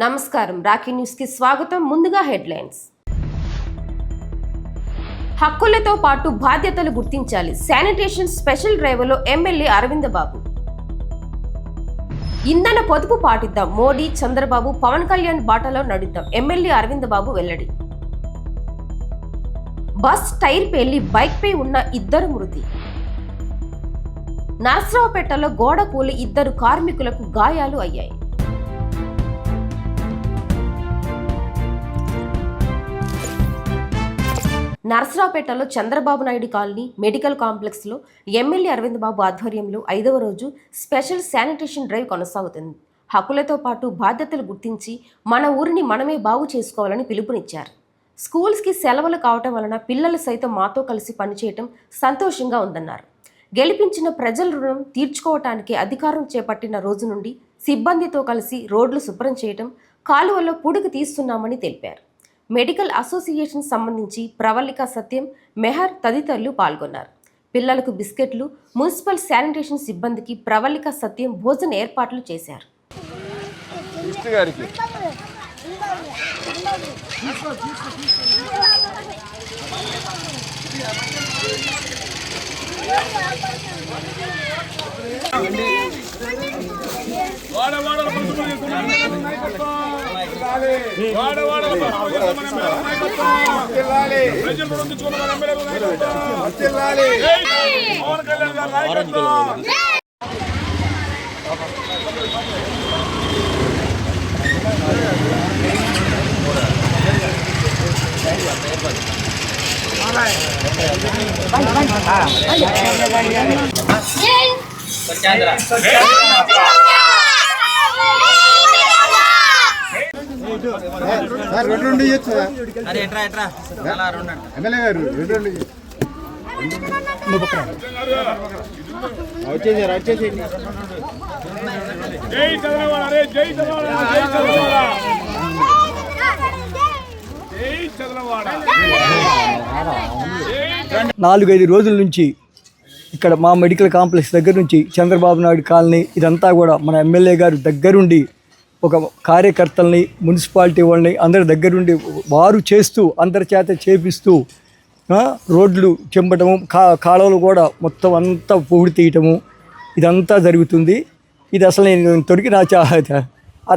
నమస్కారం Rocky news కి స్వాగతం. ముందుగా హెడ్లైన్స్. హక్కులతో పాటు బాధ్యతలు గుర్తించాలి. శానిటేషన్ స్పెషల్ డ్రైవ్లో ఎమ్మెల్యే అరవింద్ బాబు. ఇంధన పొదుపు పాటిద్దాం. మోడీ, చంద్రబాబు, పవన్ కళ్యాణ్ బాటలో నడుద్దాం. ఎమ్మెల్యే అరవింద్ బాబు వెల్లడి. బస్ టైర్ పేలి బైక్ పై ఉన్న ఇద్దరు మృతి. నర్సరావుపేటలో గోడ కూలి ఇద్దరు కార్మికులకు గాయాలు అయ్యాయి. నర్సరావుపేటలో చంద్రబాబు నాయుడు కాలనీ మెడికల్ కాంప్లెక్స్లో ఎమ్మెల్యే అరవింద్ బాబు ఆధ్వర్యంలో 5వ రోజు స్పెషల్ శానిటేషన్ డ్రైవ్ కొనసాగుతుంది. హక్కులతో పాటు బాధ్యతలు గుర్తించి మన ఊరిని మనమే బాగు చేసుకోవాలని పిలుపునిచ్చారు. స్కూల్స్కి సెలవులు కావటం వలన పిల్లలు సైతం మాతో కలిసి పనిచేయటం సంతోషంగా ఉందన్నారు. గెలిపించిన ప్రజల రుణం తీర్చుకోవటానికి అధికారం చేపట్టిన రోజు నుండి సిబ్బందితో కలిసి రోడ్లు శుభ్రం చేయటం, కాలువల్లో పూడికి తీస్తున్నామని తెలిపారు. మెడికల్ అసోసియేషన్ సంబంధించి ప్రవళిక సత్యం, మెహర్ తదితరులు పాల్గొన్నారు. పిల్లలకు బిస్కెట్లు, మున్సిపల్ శానిటేషన్ సిబ్బందికి ప్రవళిక సత్యం భోజన ఏర్పాట్లు చేశారు. నాలుగైదు రోజుల నుంచి ఇక్కడ మా మెడికల్ కాంప్లెక్స్ దగ్గర నుంచి చంద్రబాబు నాయుడు కాలనీ ఇదంతా కూడా మన ఎమ్మెల్యే గారు దగ్గరుండి ఒక కార్యకర్తల్ని, మున్సిపాలిటీ వాళ్ళని అందరి దగ్గరుండి వారు చేస్తూ అందరి చేత చేపిస్తూ రోడ్లు చెంపటము, కాలువలు కూడా మొత్తం అంతా పూడి తీయటము ఇదంతా జరుగుతుంది. ఇది అసలు నేను తొడికి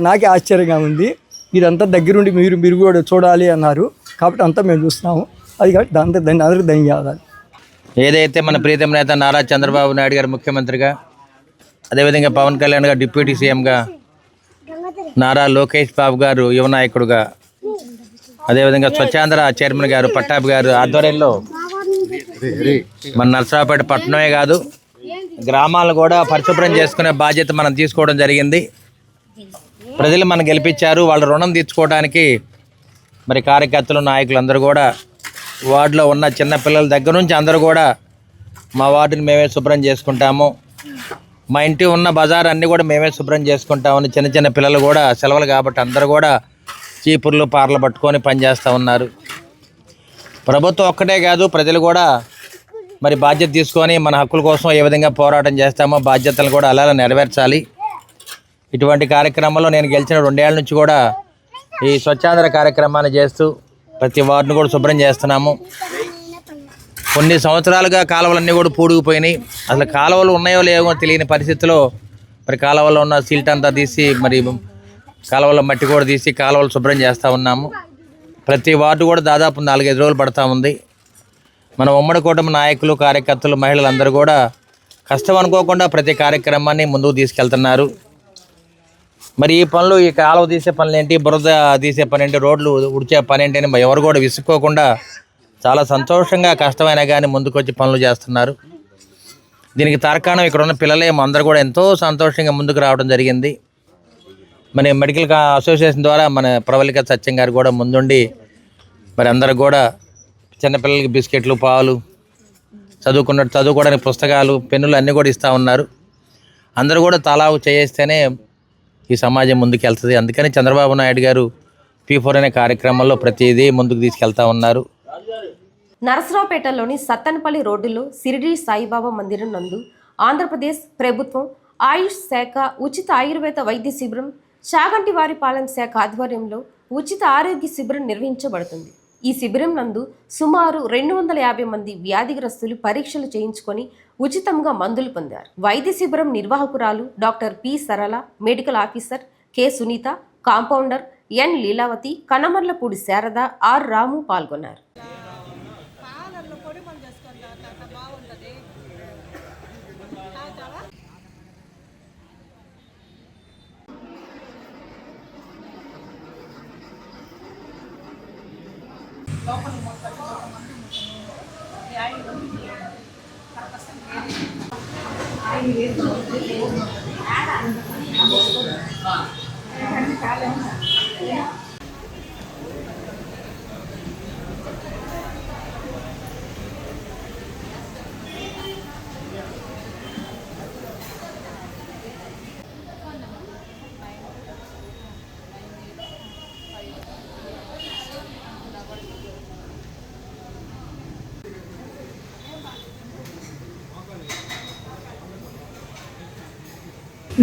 నాకే ఆశ్చర్యంగా ఉంది. ఇదంతా దగ్గరుండి మీరు కూడా చూడాలి అన్నారు కాబట్టి అంతా మేము చూస్తున్నాము. అది కాబట్టి దాన్ని అందరికీ ధన్యవాదాలు. ఏదైతే మన ప్రీతం నేత నారా చంద్రబాబు నాయుడు గారు ముఖ్యమంత్రిగా, అదేవిధంగా పవన్ కళ్యాణ్ గారు డిప్యూటీ సీఎంగా, నారా లోకేష్ బాబు గారు యువ నాయకుడుగా, అదేవిధంగా స్వచ్ఛాంధ్ర చైర్మన్ గారు పట్టాభి గారు ఆధ్వర్యంలో మన నర్సరావుపేట పట్టణమే కాదు గ్రామాలను కూడా పరిశుభ్రం చేసుకునే బాధ్యత మనం తీసుకోవడం జరిగింది. ప్రజలు మనం గెలిపించారు. వాళ్ళ రుణం తీర్చుకోవడానికి మరి కార్యకర్తలు, నాయకులు అందరూ కూడా వార్డులో ఉన్న చిన్న పిల్లల దగ్గర నుంచి అందరూ కూడా మా వార్డుని మేమే శుభ్రం చేసుకుంటాము, మా ఇంటి ఉన్న బజార్ అన్నీ కూడా మేమే శుభ్రం చేసుకుంటామని చిన్న చిన్న పిల్లలు కూడా సెలవులు కాబట్టి అందరూ కూడా చీపుర్లు, పార్లు పట్టుకొని పనిచేస్తూ ఉన్నారు. ప్రభుత్వం ఒక్కటే కాదు, ప్రజలు కూడా మరి బాధ్యత తీసుకొని మన హక్కుల కోసం ఏ విధంగా పోరాటం చేస్తామో బాధ్యతలు కూడా అలా నెరవేర్చాలి. ఇటువంటి కార్యక్రమంలో నేను గెలిచిన 2 ఏళ్ళ నుంచి కూడా ఈ స్వచ్ఛాంధ్ర కార్యక్రమాన్ని చేస్తూ ప్రతి వార్డును కూడా శుభ్రం చేస్తున్నాము. కొన్ని సంవత్సరాలుగా కాలువలన్నీ కూడా పూడుకుపోయినాయి. అసలు కాలువలు ఉన్నాయో లేవో తెలియని పరిస్థితిలో మరి కాలువలో ఉన్న సిల్ట్ అంతా తీసి మరి కాలువలో మట్టి కూడా తీసి కాలువలు శుభ్రం చేస్తూ ఉన్నాము. ప్రతి వార్డు కూడా దాదాపు 4-5 రోజులు పడుతూ ఉంది. మన ఉమ్మడి కూటమి నాయకులు, కార్యకర్తలు, మహిళలు అందరూ కూడా కష్టం అనుకోకుండా ప్రతి కార్యక్రమాన్ని ముందుకు తీసుకెళ్తున్నారు. మరి ఈ పనులు, ఈ కాలువ తీసే పనులు ఏంటి, బురద తీసే పని ఏంటి, రోడ్లు ఉడిచే పని ఏంటి అని ఎవరు కూడా విసుక్కోకుండా చాలా సంతోషంగా కష్టమైనా కానీ ముందుకొచ్చి పనులు చేస్తున్నారు. దీనికి తార్కాణం ఇక్కడ ఉన్న పిల్లలే అందరూ కూడా ఎంతో సంతోషంగా ముందుకు రావడం జరిగింది. మన మెడికల్ అసోసియేషన్ ద్వారా మన ప్రవళిక సత్యం గారు కూడా ముందుండి మరి అందరూ కూడా చిన్నపిల్లలకి బిస్కెట్లు, పాలు, చదువుకోవడానికి పుస్తకాలు, పెన్నులు అన్నీ కూడా ఇస్తూ ఉన్నారు. అందరూ కూడా తలా చేస్తేనే ఈ సమాజం ముందుకు వెళ్తుంది. అందుకని చంద్రబాబు నాయుడు గారు P4 అనే కార్యక్రమంలో ప్రతిదీ ముందుకు తీసుకెళ్తా ఉన్నారు. నరసరావుపేటలోని సత్తెనపల్లి రోడ్డులో సిరిడి సాయిబాబా మందిరం నందు ఆంధ్రప్రదేశ్ ప్రభుత్వం ఆయుష్ శాఖ ఉచిత ఆయుర్వేద వైద్య శిబిరం చాగంటివారిపాలెం శాఖ ఆధ్వర్యంలో ఉచిత ఆరోగ్య శిబిరం నిర్వహించబడుతుంది. ఈ శిబిరం నందు సుమారు 250 మంది వ్యాధిగ్రస్తులు పరీక్షలు చేయించుకొని ఉచితంగా మందులు పొందారు. వైద్య శిబిరం నిర్వాహకురాలు doctor P Sarala, medical officer K Sunitha, compounder N Leelavathi, Kanamarlapudi Sarada, R Ramu పాల్గొన్నారు.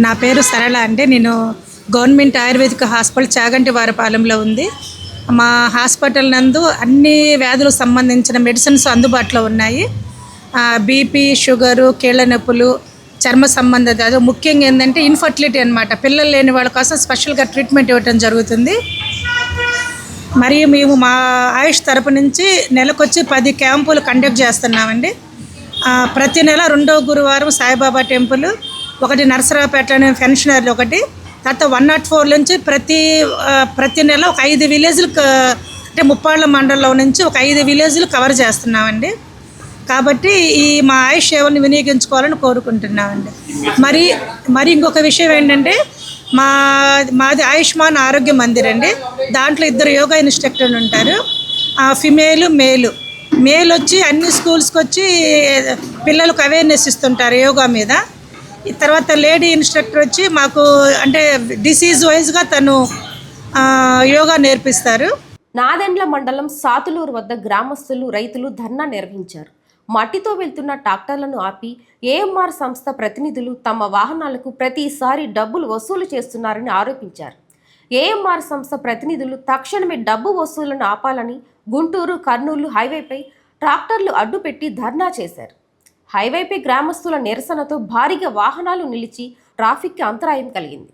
నా పేరు సరళ అండి. నేను గవర్నమెంట్ ఆయుర్వేదిక్ హాస్పిటల్ చాగంటివారిపాలెంలో ఉంది. మా హాస్పిటల్ నందు అన్ని వ్యాధులకు సంబంధించిన మెడిసిన్స్ అందుబాటులో ఉన్నాయి. బీపీ, షుగరు, కీళ్ళ నొప్పులు, చర్మ సంబంధ వ్యాధులు, ముఖ్యంగా ఏంటంటే ఇన్ఫర్టిలిటీ అన్నమాట. పిల్లలు లేని వాళ్ళ కోసం స్పెషల్గా ట్రీట్మెంట్ ఇవ్వడం జరుగుతుంది. మరియు మేము మా ఆయుష్ తరపు నుంచి నెలకొచ్చి 10 క్యాంపులు కండక్ట్ చేస్తున్నామండి. ప్రతి నెల 2వ గురువారం సాయిబాబా టెంపుల్, ఒకటి నరసరావుపేటలోని పెన్షనర్లు, ఒకటి తర్వాత 104 నుంచి ప్రతి నెల ఒక 5 విలేజ్లు, అంటే ముప్పాళ్ళ మండలంలో నుంచి ఒక 5 విలేజ్లు కవర్ చేస్తున్నామండి. కాబట్టి ఈ మా ఆయుష్ సేవలను వినియోగించుకోవాలని కోరుకుంటున్నామండి. మరి ఇంకొక విషయం ఏంటంటే మాది ఆయుష్మాన్ ఆరోగ్య మందిర్ అండి. దాంట్లో 2 యోగా ఇన్స్ట్రక్టర్లు ఉంటారు, ఫిమేలు మేల్ వచ్చి అన్ని స్కూల్స్కి వచ్చి పిల్లలకు అవేర్నెస్ ఇస్తుంటారు యోగా మీద. తర్వాత లేడీ ఇన్స్ట్రక్టర్ వచ్చి మాకు అంటే డిసీజ్ వైజ్గా తను యోగా నేర్పిస్తారు. నాదెండ్ల మండలం సాతులూరు వద్ద గ్రామస్తులు, రైతులు ధర్నా నిర్వహించారు. మట్టితో వెళ్తున్న ట్రాక్టర్లను ఆపి ఏఎంఆర్ సంస్థ ప్రతినిధులు తమ వాహనాలకు ప్రతిసారి డబ్బులు వసూలు చేస్తున్నారని ఆరోపించారు. ఏఎంఆర్ సంస్థ ప్రతినిధులు తక్షణమే డబ్బు వసూలను ఆపాలని గుంటూరు, కర్నూలు హైవేపై ట్రాక్టర్లు అడ్డుపెట్టి ధర్నా చేశారు. హైవేపై గ్రామస్తుల నిరసనతో భారీగా వాహనాలు నిలిచి ట్రాఫిక్కి అంతరాయం కలిగింది.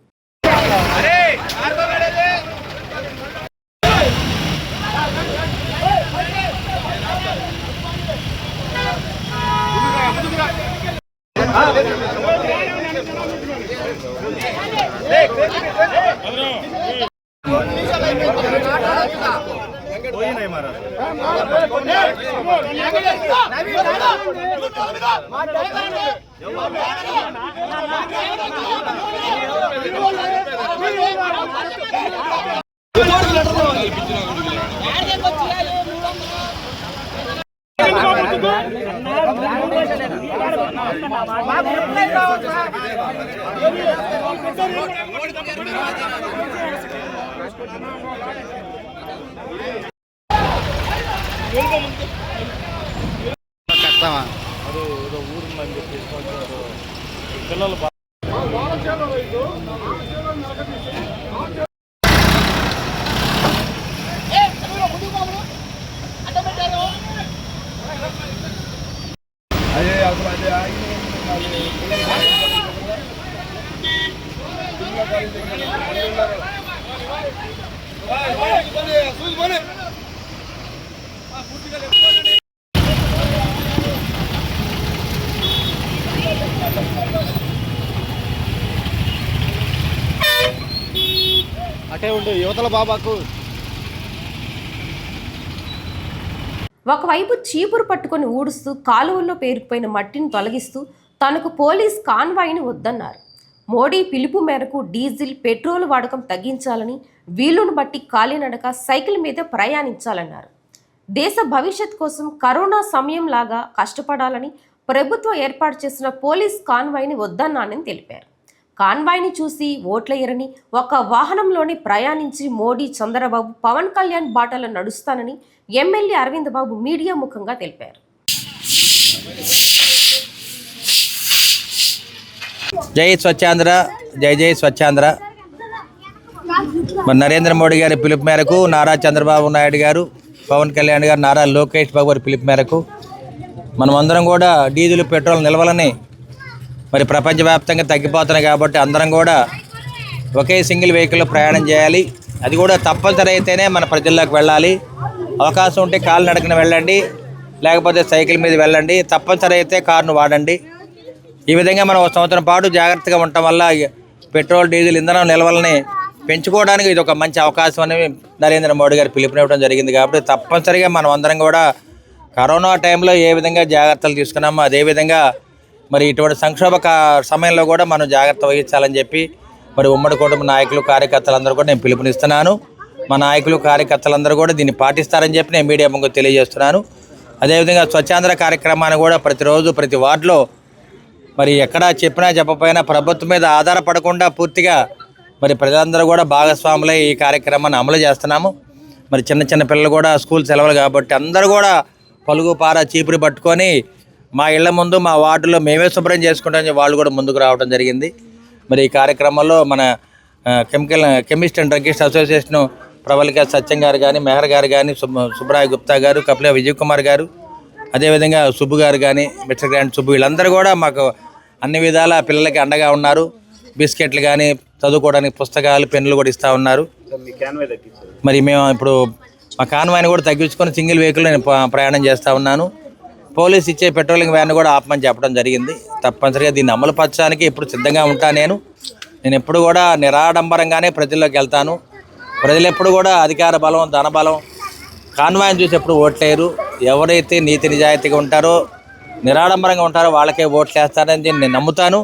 అటే ఉండు యువతల బాబాకు. ఒకవైపు చీపురు పట్టుకొని ఊడుస్తూ కాలువల్లో పేరుకుపోయిన మట్టిని తొలగిస్తూ తనకు పోలీస్ కాన్వాయ్ని వద్దన్నారు. మోడీ పిలుపు మేరకు డీజిల్, పెట్రోల్ వాడకం తగ్గించాలని, వీలును బట్టి కాలినడక, సైకిల్ మీద ప్రయాణించాలన్నారు. దేశ భవిష్యత్ కోసం కరోనా సమయంలాగా కష్టపడాలని ప్రభుత్వం ఏర్పాటు చేసిన పోలీస్ కాన్వాయ్ని వద్దన్నానని తెలిపారు. కాన్వాయ్ని చూసి ఓట్లేయరని, ఒక వాహనంలోనే ప్రయాణించి మోడీ, చంద్రబాబు, పవన్ కళ్యాణ్ బాటలో నడుస్తానని ఎమ్మెల్యే అరవింద్ బాబు మీడియా ముఖంగా తెలిపారు. జై స్వచ్ఛాంధ్ర, జై జై స్వచ్ఛాంధ్ర. మరి నరేంద్ర మోడీ గారి పిలుపు మేరకు నారా చంద్రబాబు నాయుడు గారు, పవన్ కళ్యాణ్ గారు, నారా లోకేష్ బాబు గారి పిలుపు మేరకు మనం అందరం కూడా డీజిల్ పెట్రోల్ నిల్వలని మరి ప్రపంచవ్యాప్తంగా తగ్గిపోతున్నాయి కాబట్టి అందరం కూడా ఒకే సింగిల్ వెహికల్లో ప్రయాణం చేయాలి. అది కూడా తప్పనిసరి అయితేనే మన ప్రజల్లోకి వెళ్ళాలి. అవకాశం ఉంటే కాలినడకన వెళ్ళండి, లేకపోతే సైకిల్ మీద వెళ్ళండి. తప్పనిసరి అయితే కారును వాడండి. ఈ విధంగా మనం 1 సంవత్సరం పాటు జాగ్రత్తగా ఉండటం వల్ల పెట్రోల్, డీజిల్ ఇంధనం నిల్వలని పెంచుకోవడానికి ఇది ఒక మంచి అవకాశం అని నరేంద్ర మోడీ గారు పిలుపునివ్వడం జరిగింది. కాబట్టి తప్పనిసరిగా మనం అందరం కూడా కరోనా టైంలో ఏ విధంగా జాగ్రత్తలు తీసుకున్నామో అదేవిధంగా మరి ఇటువంటి సంక్షోభ సమయంలో కూడా మనం జాగ్రత్త వహించాలని చెప్పి మరి ఉమ్మడి కుటుంబ నాయకులు, కార్యకర్తలందరూ కూడా నేను పిలుపునిస్తున్నాను. మా నాయకులు, కార్యకర్తలందరూ కూడా దీన్ని పాటిస్తారని చెప్పి నేను మీడియా ముందు తెలియజేస్తున్నాను. అదేవిధంగా స్వచ్ఛాంధ్ర కార్యక్రమాన్ని కూడా ప్రతిరోజు ప్రతి వార్డులో మరి ఎక్కడా చెప్పినా చెప్పకపోయినా ప్రభుత్వం మీద ఆధారపడకుండా పూర్తిగా మరి ప్రజలందరూ కూడా భాగస్వాములై ఈ కార్యక్రమాన్ని అమలు చేస్తున్నాము. మరి చిన్న చిన్న పిల్లలు కూడా స్కూల్ సెలవులు కాబట్టి అందరూ కూడా పలుగు పార చీపురు పట్టుకొని మా ఇళ్ల ముందు, మా వార్డులో మేమే శుభ్రం చేసుకుంటామని వాళ్ళు కూడా ముందుకు రావడం జరిగింది. మరి ఈ కార్యక్రమంలో మన chemist and druggist association Prabalika Satyam గారు కానీ, మెహర్ గారు కానీ, సుబ్రాయ్ గుప్తా గారు, కపిల విజయ్ కుమార్ గారు, అదేవిధంగా సుబ్బు గారు కానీ, మిస్టర్ గ్రాండ్ సుబ్బు, వీళ్ళందరూ కూడా మాకు అన్ని విధాల పిల్లలకి అండగా ఉన్నారు. బిస్కెట్లు కానీ, చదువుకోవడానికి పుస్తకాలు, పెన్నులు కూడా ఇస్తూ ఉన్నారు. మరి మేము ఇప్పుడు మా కాన్వాయ్ని కూడా తగ్గించుకొని సింగిల్ వెహికల్ నేను ప్రయాణం చేస్తూ ఉన్నాను. పోలీస్ ఇచ్చే పెట్రోలింగ్ వ్యాన్ కూడా ఆపమని చెప్పడం జరిగింది. తప్పనిసరిగా దీన్ని అమలు పరచడానికి ఎప్పుడు సిద్ధంగా ఉంటాను. నేను ఎప్పుడు కూడా నిరాడంబరంగానే ప్రజల్లోకి వెళ్తాను. ప్రజలు ఎప్పుడు కూడా అధికార బలం, ధన బలం, కాన్వాయ్ని చూసి ఎప్పుడు ఓట్లేరు. ఎవరైతే నీతి నిజాయితీగా ఉంటారో, నిరాడంబరంగా ఉంటారో వాళ్ళకే ఓట్లు వేస్తారని నేను నమ్ముతాను.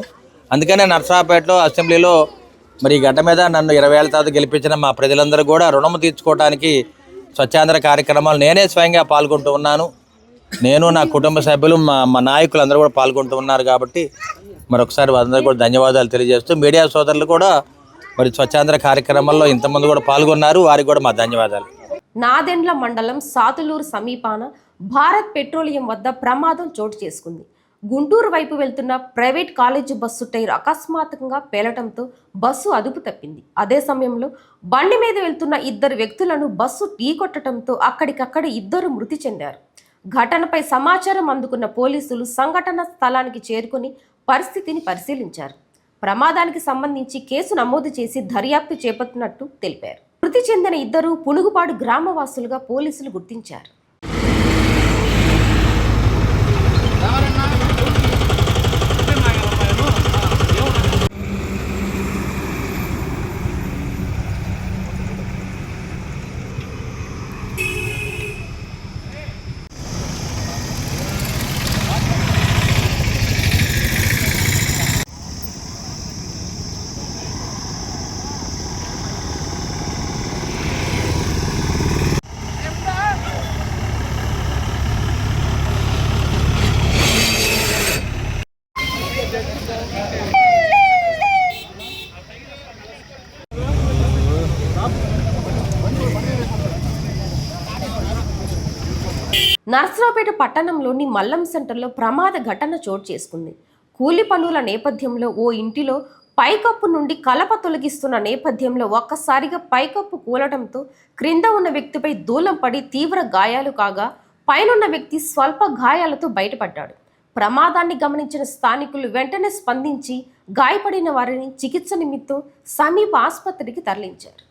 అందుకనే నర్సరావుపేటలో అసెంబ్లీలో మరి ఈ గడ్డ మీద నన్ను 20 ఏళ్ల తర్వాత గెలిపించిన మా ప్రజలందరూ కూడా రుణము తీర్చుకోవడానికి స్వచ్ఛాంధ్ర కార్యక్రమాలు నేనే స్వయంగా పాల్గొంటూ ఉన్నాను. నేను, నా కుటుంబ సభ్యులు, మా నాయకులు అందరూ కూడా పాల్గొంటూ ఉన్నారు. కాబట్టి మరొకసారి అందరూ కూడా ధన్యవాదాలు తెలియజేస్తూ మీడియా సోదరులు కూడా మరి స్వచ్ఛాంధ్ర కార్యక్రమాల్లో ఇంతమంది కూడా పాల్గొన్నారు. వారికి కూడా మా ధన్యవాదాలు. నాదెండ్ల మండలం సాతులూరు సమీపాన భారత్ పెట్రోలియం వద్ద ప్రమాదం చోటు చేసుకుంది. గుంటూరు వైపు వెళ్తున్న ప్రైవేట్ కాలేజీ బస్సు టైర్ అకస్మాత్తుగా పేలటంతో బస్సు అదుపు తప్పింది. అదే సమయంలో బండి మీద వెళ్తున్న 2 వ్యక్తులను బస్సు ఢీకొట్టడంతో అక్కడికక్కడ 2 మృతి చెందారు. ఘటనపై సమాచారం అందుకున్న పోలీసులు సంఘటన స్థలానికి చేరుకుని పరిస్థితిని పరిశీలించారు. ప్రమాదానికి సంబంధించి కేసు నమోదు చేసి దర్యాప్తు చేపట్టినట్టు తెలిపారు. మృతి చెందిన 2 పునుగుపాడు గ్రామవాసులుగా పోలీసులు గుర్తించారు. నర్సరావుపేట పట్టణంలోని మల్లం సెంటర్లో ప్రమాద ఘటన చోటు చేసుకుంది. కూలి పనుల నేపథ్యంలో ఓ ఇంటిలో పైకప్పు నుండి కలప తొలగిస్తున్న నేపథ్యంలో ఒక్కసారిగా పైకప్పు కూలడంతో క్రింద ఉన్న వ్యక్తిపై దూలం పడి తీవ్ర గాయాలు కాగా పైనున్న వ్యక్తి స్వల్ప గాయాలతో బయటపడ్డాడు. ప్రమాదాన్ని గమనించిన స్థానికులు వెంటనే స్పందించి గాయపడిన వారిని చికిత్స నిమిత్తం సమీప ఆసుపత్రికి తరలించారు.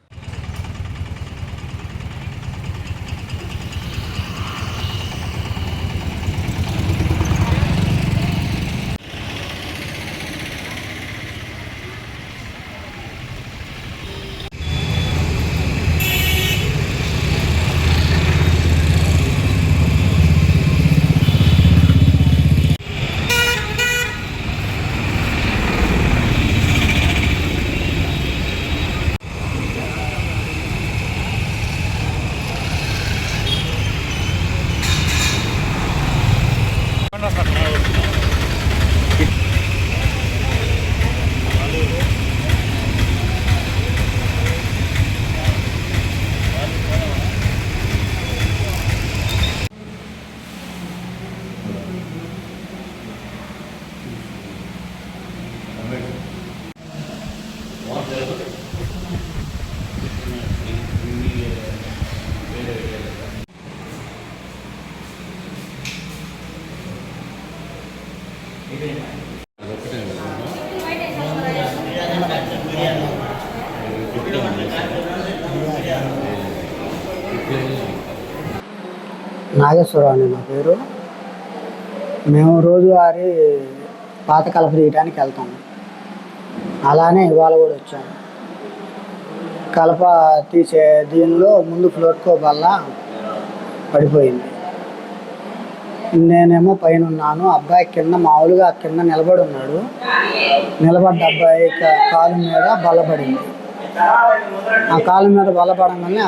నాగేశ్వరరావు అండి నా పేరు. మేము రోజువారీ పాత కలప తీయడానికి వెళ్తాము. అలానే ఇవాళ కూడా వచ్చాము. కలప తీసే దీనిలో ముందు ఫ్లోట్కో బల్ల పడిపోయింది. నేనేమో పైన ఉన్నాను. అబ్బాయి కింద మామూలుగా కింద నిలబడి ఉన్నాడు. నిలబడ్డ అబ్బాయి కాలు మీద బల్ల పడింది. ఆ కాలు మీద బల్ల పడంగానే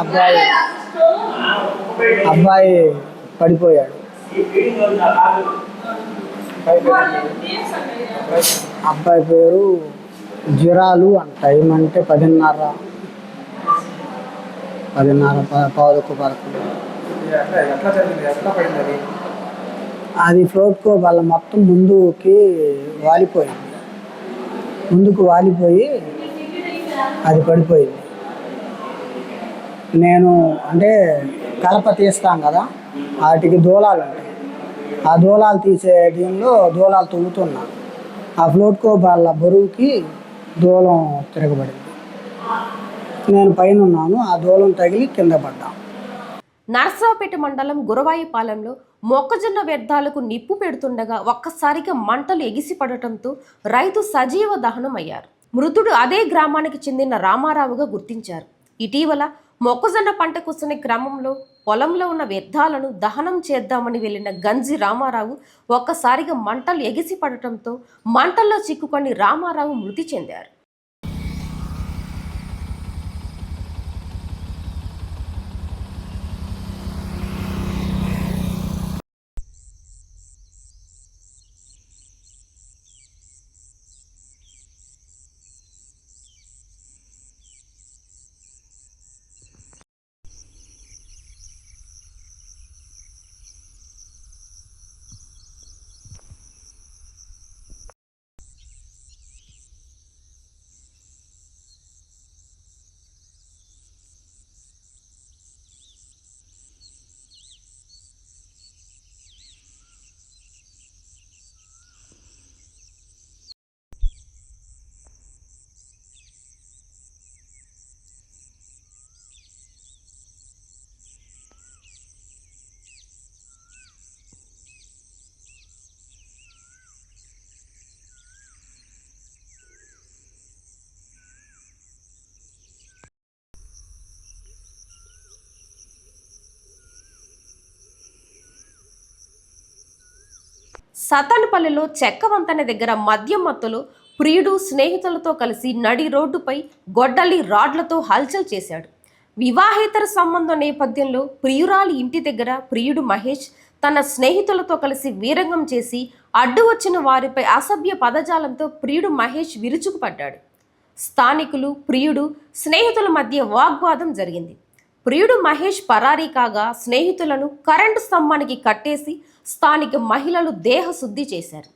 అబ్బాయి పడిపోయాడు. అబ్బాయి పేరు జిరాలు అంట. టైం అంటే 10:30 11. అది ఫ్లోట్కో బల్ల మొత్తం ముందుకు వాలిపోయి అది పడిపోయింది. నేను అంటే కలప తీస్తాం కదా, వాటికి దూలాలు ఉంటాయి. ఆ దూలాలు తీసే దీనిలో దూలాలు తొవ్వుతున్నా. ఆ ఫ్లోట్కో బల్ల బరువుకి దూలం తిరగబడింది. నేను పైన ఉన్నాను. ఆ దూలం తగిలి కింద పడ్డా. నర్సరావుపేట మండలం గురవాయిపాలెంలో మొక్కజొన్న వ్యర్థాలకు నిప్పు పెడుతుండగా ఒక్కసారిగా మంటలు ఎగిసిపడటంతో రైతు సజీవ దహనం అయ్యారు. మృతుడు అదే గ్రామానికి చెందిన రామారావుగా గుర్తించారు. ఇటీవల మొక్కజొన్న పంట కూర్చునే క్రమంలో పొలంలో ఉన్న వ్యర్థాలను దహనం చేద్దామని వెళ్లిన గంజి రామారావు ఒక్కసారిగా మంటలు ఎగిసిపడటంతో మంటల్లో చిక్కుకొని రామారావు మృతి చెందారు. సతానపల్లిలో చెక్క వంతెన దగ్గర మద్యం మత్తులో ప్రియుడు స్నేహితులతో కలిసి నడి రోడ్డుపై గొడ్డలి రాడ్లతో హల్చల్ చేశాడు. వివాహేతర సంబంధం నేపథ్యంలో ప్రియురాలి ఇంటి దగ్గర ప్రియుడు మహేష్ తన స్నేహితులతో కలిసి వీరంగం చేసి అడ్డు వచ్చిన వారిపై అసభ్య పదజాలంతో ప్రియుడు మహేష్ విరుచుకుపడ్డాడు. స్థానికులు, ప్రియుడు, స్నేహితుల మధ్య వాగ్వాదం జరిగింది. ప్రియుడు మహేష్ పరారీ కాగా స్నేహితులను కరెంటు స్తంభానికి కట్టేసి స్థానిక మహిళలు దేహశుద్ధి చేశారు.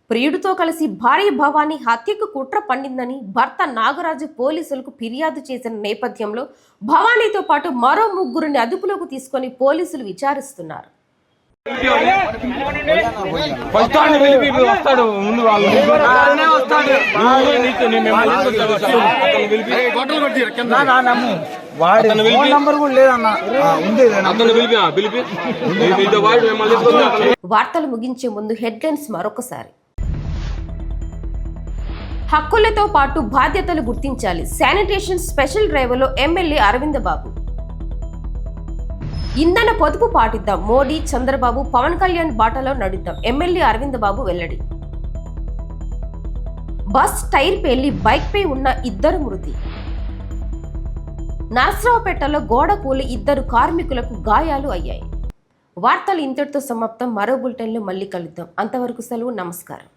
ప్రియుడితో కలిసి భార్య భవానీ హత్యకు కుట్ర పన్నిందని భర్త నాగరాజు పోలీసులకు ఫిర్యాదు చేసిన నేపథ్యంలో భవానీతో పాటు మరో ముగ్గురిని అదుపులోకి తీసుకొని పోలీసులు విచారిస్తున్నారు. వార్తలు ముగించే ముందు హెడ్లైన్స్ మరొకసారి. హక్కులతో పాటు బాధ్యతలు గుర్తించాలి. శానిటేషన్ స్పెషల్ డ్రైవ్లో ఎమ్మెల్యే అరవింద్ బాబు. ఇంధన పొదుపు పాటిద్దాం. మోడీ, చంద్రబాబు, పవన్ కళ్యాణ్ బాటలో నడుద్దాం. ఎమ్మెల్యే అరవింద్ బాబు వెల్లడి. బస్ టైర్ పేలి బైక్పై ఉన్న 2 మృతి. నర్సరావుపేటలో గోడ కూలి 2 కార్మికులకు గాయాలు అయ్యాయి. వార్తలు ఇంతటితో సమాప్తం. మరో బులెటిన్లో మళ్ళీ కలుద్దాం. అంతవరకు సెలవు. నమస్కారం.